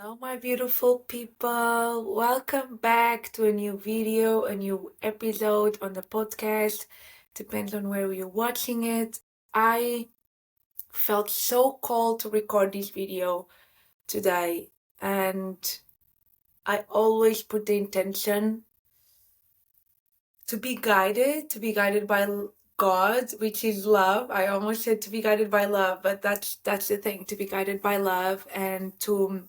Hello, my beautiful people. Welcome back to a new video, a new episode on the podcast. Depends on where you're watching it. I felt so called to record this video today, and I always put the intention to be guided by God, which is love. I almost said to be guided by love, but that's the thing, to be guided by love and to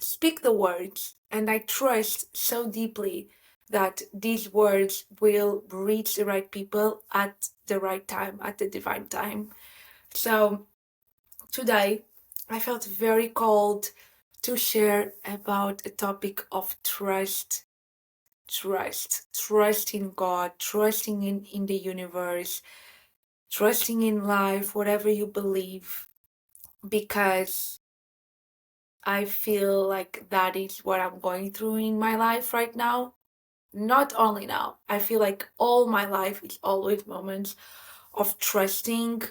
speak the words, and I trust so deeply that these words will reach the right people at the right time, at the divine time. So today, I felt very called to share about a topic of trust in God, trusting in the universe, trusting in life, whatever you believe, because I feel like that is what I'm going through in my life right now. Not only now, I feel like all my life is always moments of trusting.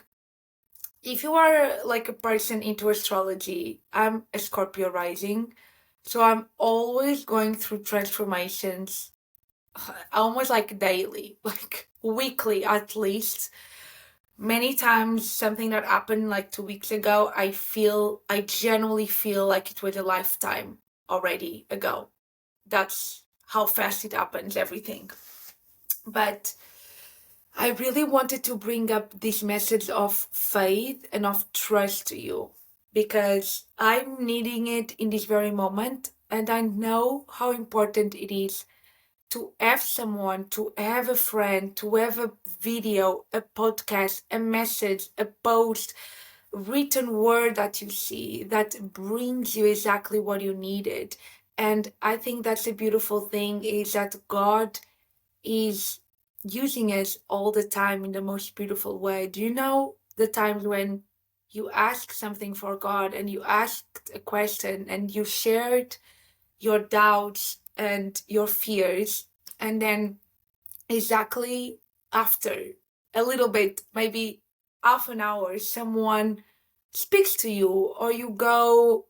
If you are like a person into astrology, I'm a Scorpio rising, so I'm always going through transformations, almost like daily, like weekly at least. Many times, something that happened like 2 weeks ago, I genuinely feel like it was a lifetime already ago. That's how fast it happens, everything. But I really wanted to bring up this message of faith and of trust to you because I'm needing it in this very moment, and I know how important it is to have someone, to have a friend, to have a video, a podcast, a message, a post, written word that you see that brings you exactly what you needed. And I think that's a beautiful thing, is that God is using us all the time in the most beautiful way. Do you know the times when you ask something for God and you asked a question and you shared your doubts and your fears, and then exactly after a little bit, maybe half an hour, someone speaks to you, or you go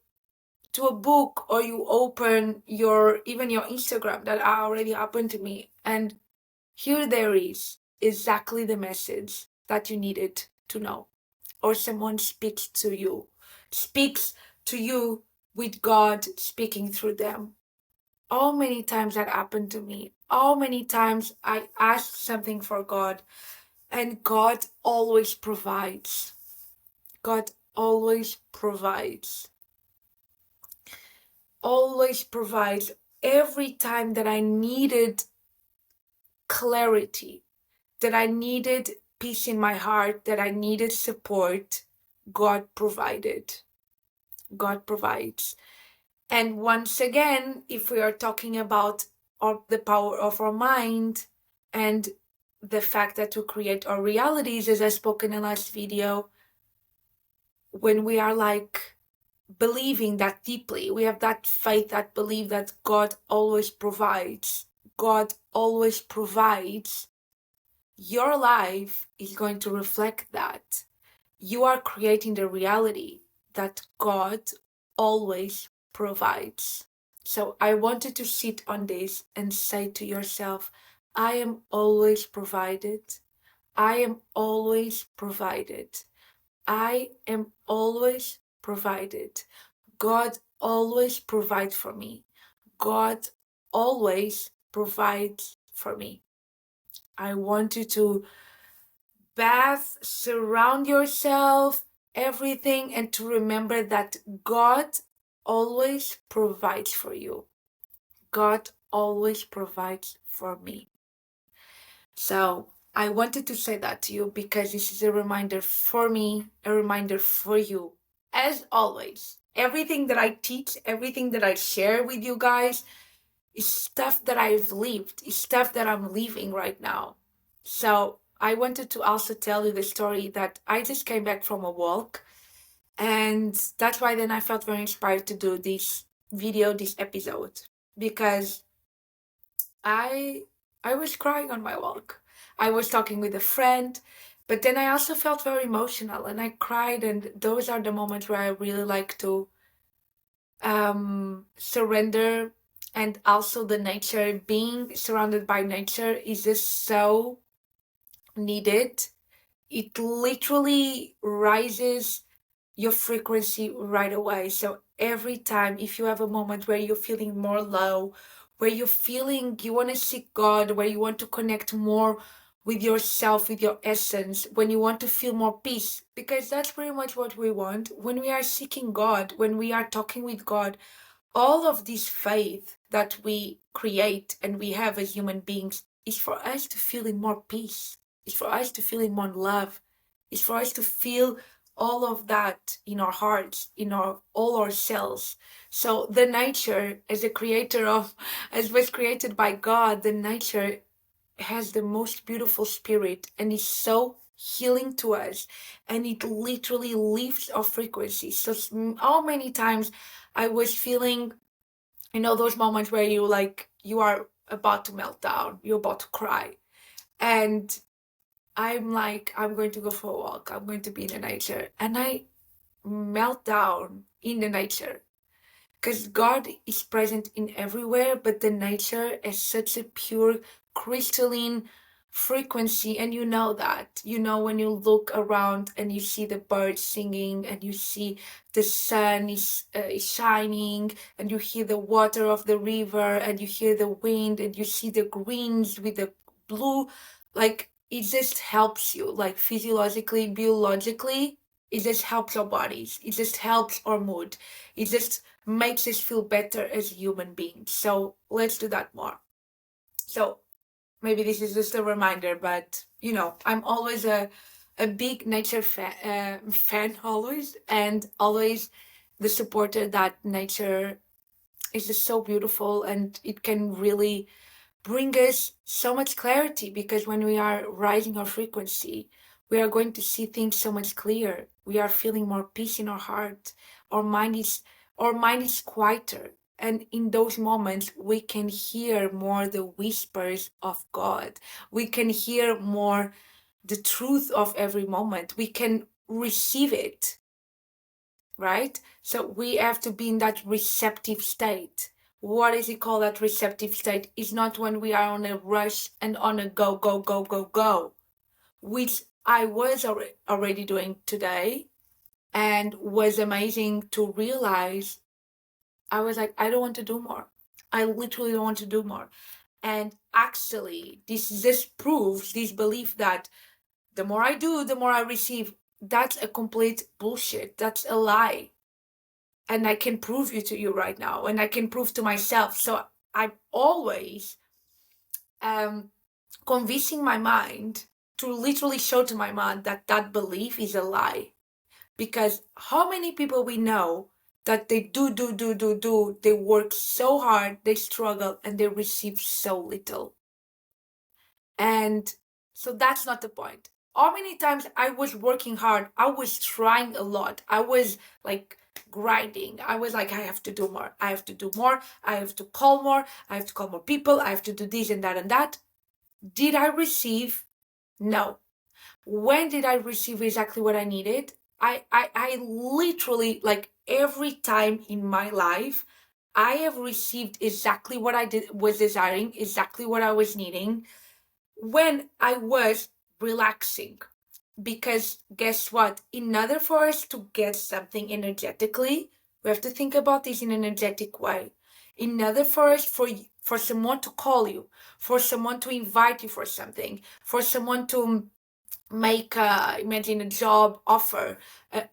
to a book, or you open your Instagram, that already happened to me, and here there is exactly the message that you needed to know. Or someone speaks to you with God speaking through them. How many times that happened to me? How many times I asked something for God and God always provides. God always provides. Always provides. Every time that I needed clarity, that I needed peace in my heart, that I needed support, God provided. God provides. And once again, if we are talking about the power of our mind and the fact that to create our realities, as I spoke in the last video, when we are like believing that deeply, we have that faith, that belief that God always provides. God always provides. Your life is going to reflect that. You are creating the reality that God always provides. So I wanted to sit on this and say to yourself, I am always provided. I am always provided. I am always provided. God always provides for me. God always provides for me. I want you to surround yourself, everything, and to remember that God always provides for you. God always provides for me. So I wanted to say that to you because this is a reminder for me, a reminder for you. As always, everything that I teach, everything that I share with you guys is stuff that I've lived, is stuff that I'm living right now. So I wanted to also tell you the story that I just came back from a walk, and that's why then I felt very inspired to do this video, this episode, because I I was crying on my walk. I was talking with a friend, but then I also felt very emotional and I cried, and those are the moments where I really like to surrender and also the nature, being surrounded by nature is just so needed. It literally rises your frequency right away. So every time, if you have a moment where you're feeling more low, where you're feeling you want to seek God, where you want to connect more with yourself, with your essence, when you want to feel more peace, because that's pretty much what we want. When we are seeking God, when we are talking with God, all of this faith that we create and we have as human beings is for us to feel in more peace. It's for us to feel in more love. It's for us to feel all of that in our hearts, in all our cells. So the nature, as a creator of, as was created by God, the nature has the most beautiful spirit and is so healing to us, and it literally lifts our frequency. So how many times I was feeling, those moments where you are about to melt down, you're about to cry, and I'm like, I'm going to go for a walk, I'm going to be in the nature, and I melt down in the nature, because God is present in everywhere, but the nature is such a pure crystalline frequency, and you know that. When you look around and you see the birds singing, and you see the sun is shining, and you hear the water of the river, and you hear the wind, and you see the greens with the blue, like it just helps you, like physiologically, biologically. It just helps our bodies. It just helps our mood. It just makes us feel better as human beings. So let's do that more. So maybe this is just a reminder, but I'm always a big nature fan always, and always the supporter that nature is just so beautiful, and it can really bring us so much clarity, because when we are rising our frequency, we are going to see things so much clearer. We are feeling more peace in our heart. Our mind is quieter. And in those moments, we can hear more the whispers of God. We can hear more the truth of every moment. We can receive it, right? So we have to be in that receptive state. What is it called, that receptive state? It's not when we are on a rush and on a go, go, go, go, go, which I was already doing today, and was amazing to realize. I was like, I don't want to do more. I literally don't want to do more. And actually, this just proves this belief that the more I do, the more I receive. That's a complete bullshit. That's a lie. And I can prove it to you right now, and I can prove to myself. So I'm always convincing my mind to literally show to my mind that that belief is a lie. Because how many people we know that they do, they work so hard, they struggle, and they receive so little. And so that's not the point. How many times I was working hard, I was trying a lot, I was like grinding, I was like, I have to do more, I have to do more, I have to call more, I have to call more people, I have to do this and that and that. Did I receive? No. When did I receive exactly what I needed? I literally, like every time in my life, I have received exactly what I was desiring, exactly what I was needing, when I was relaxing. Because guess what? In order for us to get something energetically, we have to think about this in an energetic way. In order for us, for someone to call you, for someone to invite you for something, for someone to make imagine a job offer,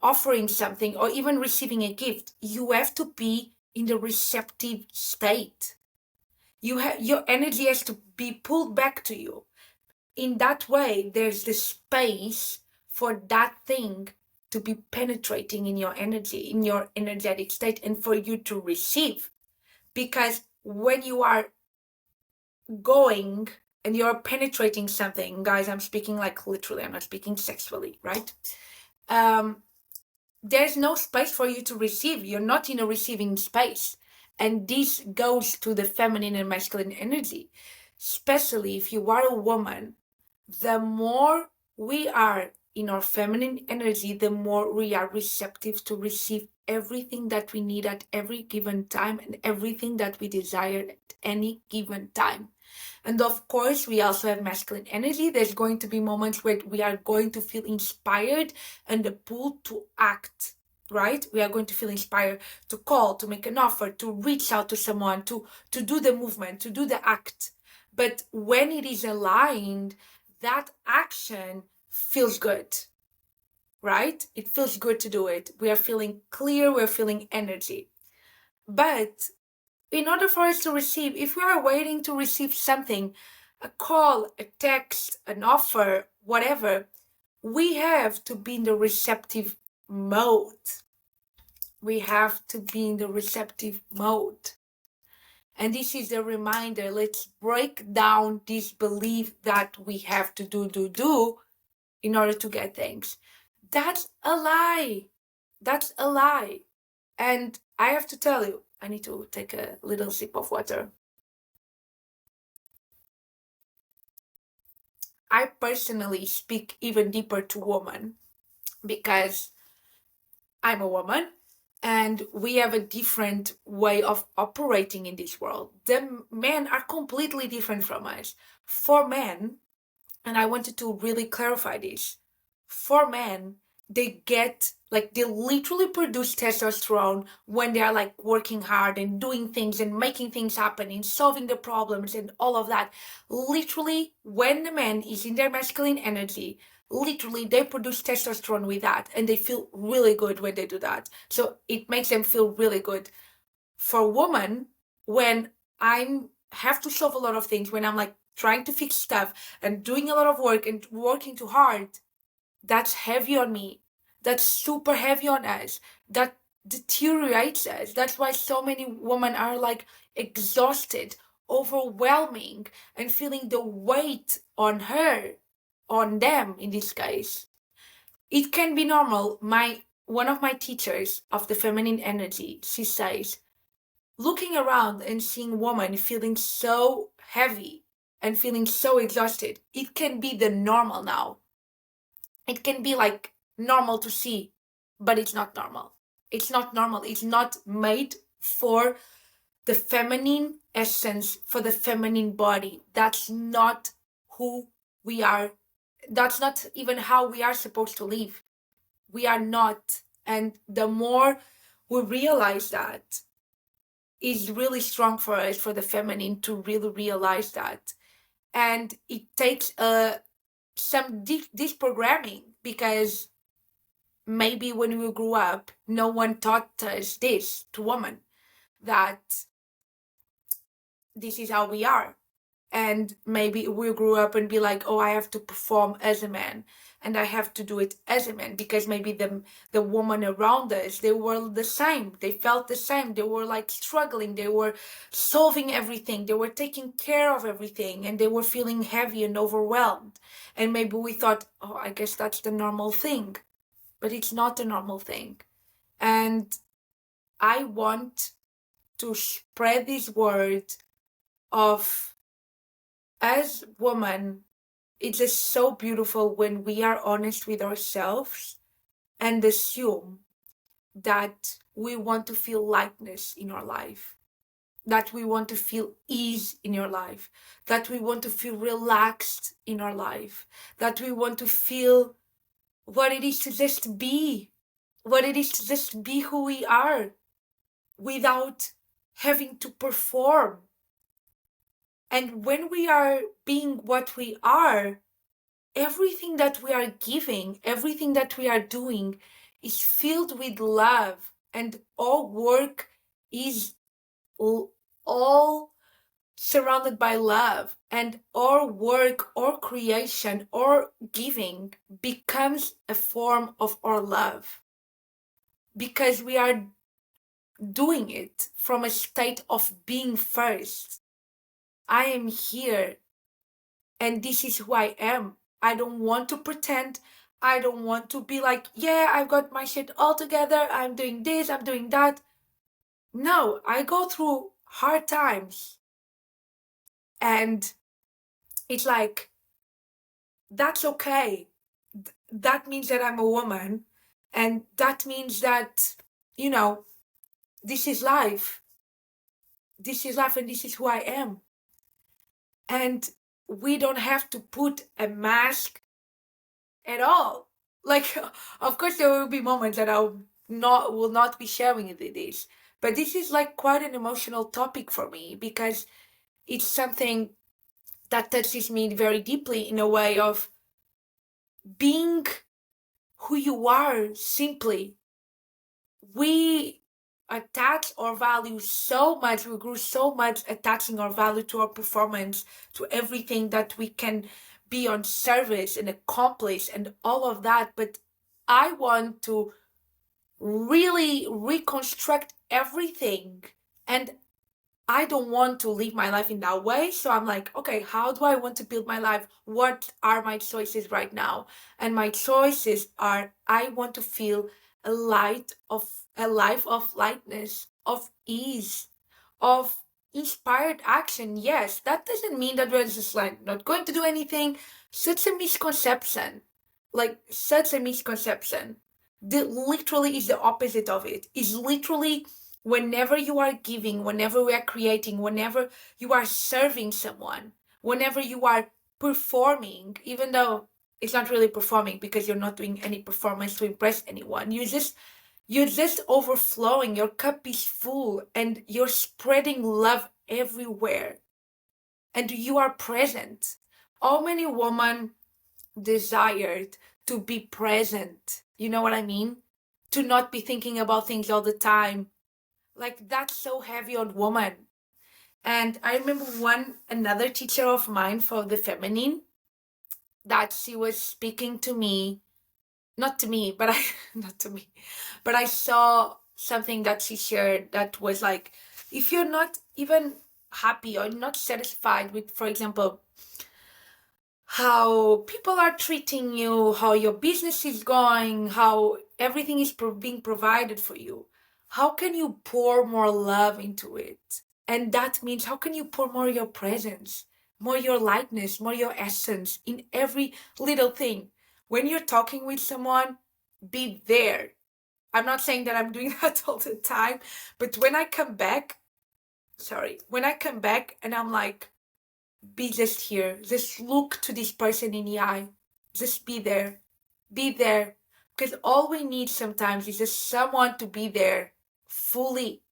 offering something, or even receiving a gift, you have to be in the receptive state. Your energy has to be pulled back to you. In that way, there's the space for that thing to be penetrating in your energy, in your energetic state, and for you to receive. Because when you are going and you're penetrating something, guys, I'm speaking like literally, I'm not speaking sexually, right? There's no space for you to receive. You're not in a receiving space. And this goes to the feminine and masculine energy. Especially if you are a woman, the more we are in our feminine energy, the more we are receptive to receive everything that we need at every given time and everything that we desire at any given time. And of course, we also have masculine energy. There's going to be moments where we are going to feel inspired and the pull to act, right? We are going to feel inspired to call, to make an offer, to reach out to someone, to do the movement, to do the act. But when it is aligned, that action feels good, right? It feels good to do it. We are feeling clear, we're feeling energy. But in order for us to receive, if we are waiting to receive something, a call, a text, an offer, whatever, we have to be in the receptive mode. We have to be in the receptive mode. And this is a reminder. Let's break down this belief that we have to do in order to get things. That's a lie. That's a lie. And I have to tell you, I need to take a little sip of water. I personally speak even deeper to women because I'm a woman and we have a different way of operating in this world. The men are completely different from us. For men, and I wanted to really clarify this, for men, they literally produce testosterone when they are like working hard and doing things and making things happen and solving the problems and all of that. Literally, when the man is in their masculine energy, literally they produce testosterone with that and they feel really good when they do that. So it makes them feel really good. For women, when I have to solve a lot of things, when I'm like trying to fix stuff and doing a lot of work and working too hard, that's heavy on me. That's super heavy on us. That deteriorates us. That's why so many women are like exhausted, overwhelming, and feeling the weight on her, on them in this case. It can be normal. One of my teachers of the feminine energy, she says, looking around and seeing women feeling so heavy and feeling so exhausted, it can be the normal now. It can be like normal to see, but it's not normal. It's not normal. It's not made for the feminine essence, for the feminine body. That's not who we are. That's not even how we are supposed to live. We are not. And the more we realize that, is really strong for us, for the feminine, to really realize that. And it takes some deprogramming, because maybe when we grew up, no one taught us this to women, that this is how we are. And maybe we grew up and be like, oh, I have to perform as a man and I have to do it as a man, because maybe the woman around us, they were the same. They felt the same. They were like struggling. They were solving everything. They were taking care of everything, and they were feeling heavy and overwhelmed. And maybe we thought, oh, I guess that's the normal thing. But it's not the normal thing. And I want to spread this word of, as women, it's just so beautiful when we are honest with ourselves and assume that we want to feel lightness in our life, that we want to feel ease in your life, that we want to feel relaxed in our life, that we want to feel what it is to just be, what it is to just be who we are without having to perform. And when we are being what we are, everything that we are giving, everything that we are doing is filled with love, and all work is all surrounded by love, and our work or creation or giving becomes a form of our love, because we are doing it from a state of being first. I am here and this is who I am. I don't want to pretend. I don't want to be like, yeah, I've got my shit all together. I'm doing this, I'm doing that. No, I go through hard times. And it's like, that's okay. That means that I'm a woman. And that means that you know, this is life. This is life and this is who I am. And we don't have to put a mask at all. Like, of course, there will be moments that I will not be sharing this, but this is like quite an emotional topic for me because it's something that touches me very deeply in a way of being who you are simply. We attach our value so much, we grew so much attaching our value to our performance, to everything that we can be on service and accomplish and all of that. But I want to really reconstruct everything, and I don't want to live my life in that way. So I'm like, okay, how do I want to build my life? What are my choices right now? And my choices are I want to feel a a life of lightness, of ease, of inspired action. Yes, that doesn't mean that we're just like not going to do anything. Such a misconception. Like such a misconception. Literally is the opposite of it. Is literally whenever you are giving, whenever we are creating, whenever you are serving someone, whenever you are performing, even though it's not really performing because you're not doing any performance to impress anyone, you're just overflowing, your cup is full and you're spreading love everywhere and you are present. How many women desired to be present? You know what I mean? To not be thinking about things all the time. Like that's so heavy on woman. And I remember another teacher of mine for the feminine that she was speaking to me, not to me, but I not to me, but I saw something that she shared that was like, if you're not even happy or not satisfied with, for example, how people are treating you, how your business is going, how everything is being provided for you, how can you pour more love into it? And that means how can you pour more your presence, more your lightness, more your essence in every little thing? When you're talking with someone, be there. I'm not saying that I'm doing that all the time, but when I come back, when I come back and I'm like, be just here, just look to this person in the eye, just be there, be there. Because all we need sometimes is just someone to be there fully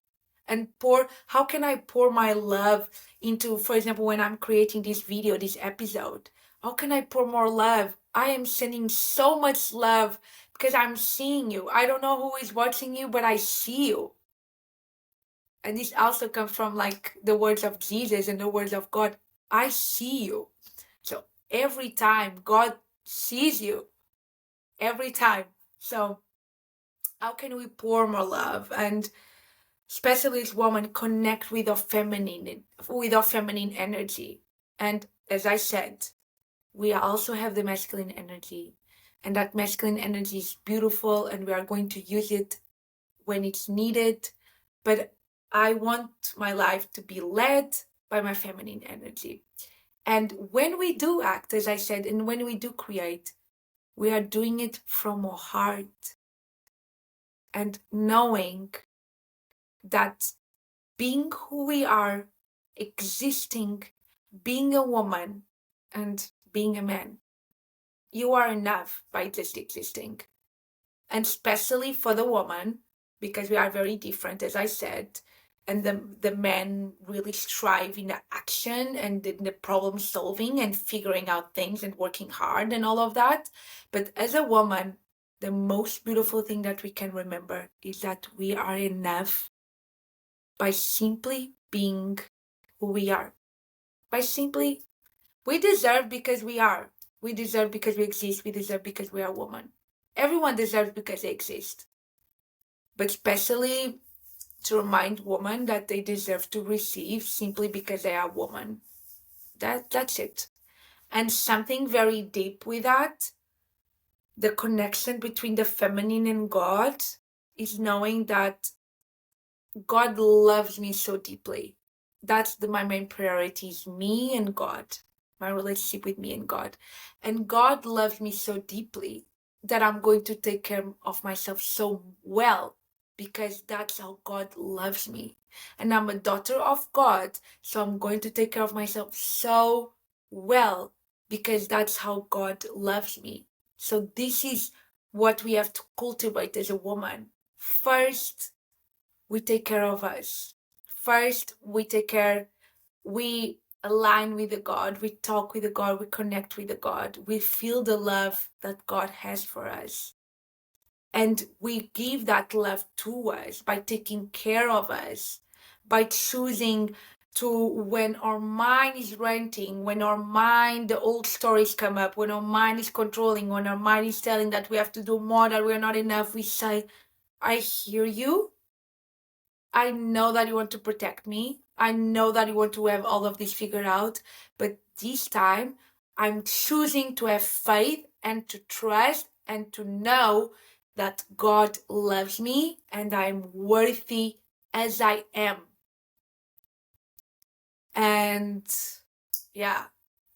and pour. How can I pour my love into, for example, when I'm creating this video, this episode? How can I pour more love? I am sending so much love because I'm seeing you. I don't know who is watching you, but I see you. And this also comes from like the words of Jesus and the words of God. I see you. So every time God sees you, every time. So how can we pour more love? And especially as women connect with our feminine energy. And as I said, we also have the masculine energy. And that masculine energy is beautiful and we are going to use it when it's needed. But I want my life to be led by my feminine energy. And when we do act, as I said, and when we do create, we are doing it from our heart and knowing that being who we are, existing, being a woman and being a man, you are enough by just existing. And especially for the woman, because we are very different, as I said, and the men really strive in the action and in the problem solving and figuring out things and working hard and all of that. But as a woman, the most beautiful thing that we can remember is that we are enough by simply being who we are. By simply, we deserve because we are. We deserve because we exist. We deserve because we are women. Everyone deserves because they exist. But especially to remind women that they deserve to receive simply because they are women. That's it. And something very deep with that, the connection between the feminine and God, is knowing that God loves me so deeply. That's my main priority is me and God, my relationship with me and God. And God loves me so deeply that I'm going to take care of myself so well because that's how God loves me. And I'm a daughter of God, so I'm going to take care of myself so well because that's how God loves me. So this is what we have to cultivate as a woman. First, we take care of us. First, we align with the God, we talk with the God, we connect with the God, we feel the love that God has for us. And we give that love to us by taking care of us, by choosing to, when our mind is ranting, when our mind, the old stories come up, when our mind is controlling, when our mind is telling that we have to do more, that we're not enough, we say, I hear you. I know that you want to protect me. I know that you want to have all of this figured out. But this time, I'm choosing to have faith and to trust and to know that God loves me and I'm worthy as I am. And yeah,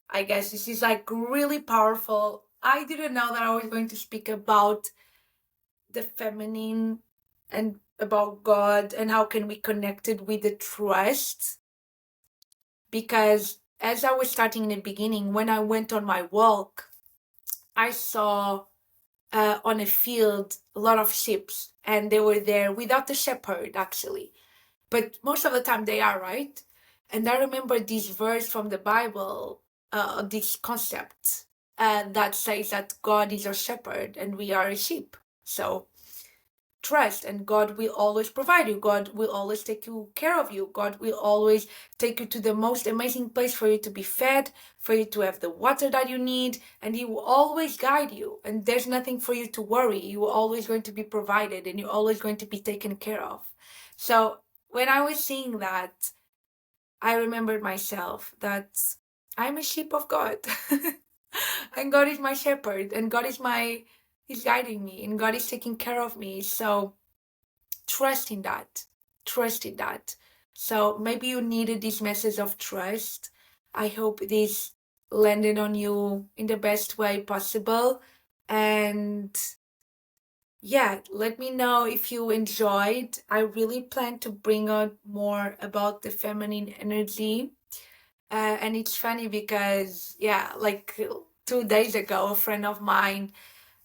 I guess this is like really powerful. I didn't know that I was going to speak about the feminine and about God and how can we connect it with the trust. Because as I was starting in the beginning, when I went on my walk, I saw on a field a lot of sheep, and they were there without a shepherd actually. But most of the time they are, right? And I remember this verse from the Bible, this concept that says that God is our shepherd and we are a sheep. So trust, and God will always provide you. God will always take care of you. God will always take you to the most amazing place for you to be fed, for you to have the water that you need, and He will always guide you. And there's nothing for you to worry. You are always going to be provided and you're always going to be taken care of. So when I was seeing that, I remembered myself that I'm a sheep of God. And God is my shepherd, and He's guiding me, and God is taking care of me. So trust in that. Trust in that. So maybe you needed this message of trust. I hope this landed on you in the best way possible. And yeah, let me know if you enjoyed. I really plan to bring out more about the feminine energy. And it's funny because, yeah, like 2 days ago, a friend of mine,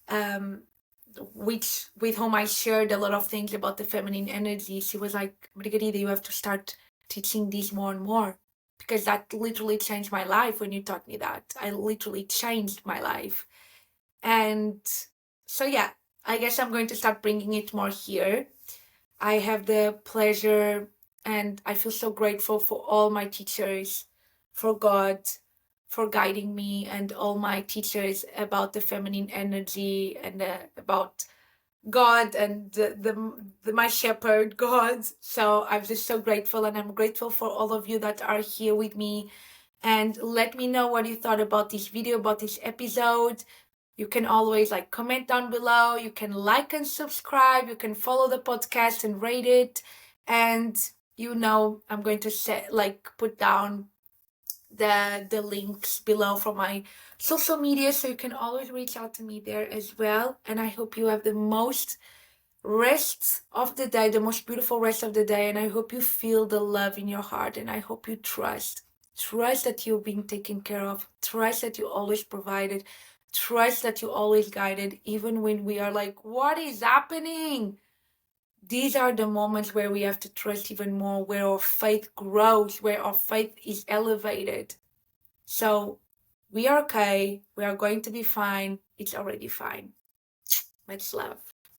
um, with whom I shared a lot of things about the feminine energy, she was like, Margarida, you have to start teaching this more and more. Because that literally changed my life when you taught me that. I literally changed my life. And so, yeah, I guess I'm going to start bringing it more here. I have the pleasure and I feel so grateful for all my teachers, for God, for guiding me, and all my teachers about the feminine energy and about God and my shepherd, God. So I'm just so grateful, and I'm grateful for all of you that are here with me. And let me know what you thought about this video, about this episode. You can always like comment down below. You can like and subscribe. You can follow the podcast and rate it. And I'm going to put down the links below for my social media, so you can always reach out to me there as well. And I hope you have the most rest of the day, the most beautiful rest of the day. And I hope you feel the love in your heart, and I hope you trust that you're being taken care of, trust that you always provided, trust that you always guided, even when we are like, what is happening? These are the moments where we have to trust even more, where our faith grows, where our faith is elevated. So we are okay. We are going to be fine. It's already fine. Much love.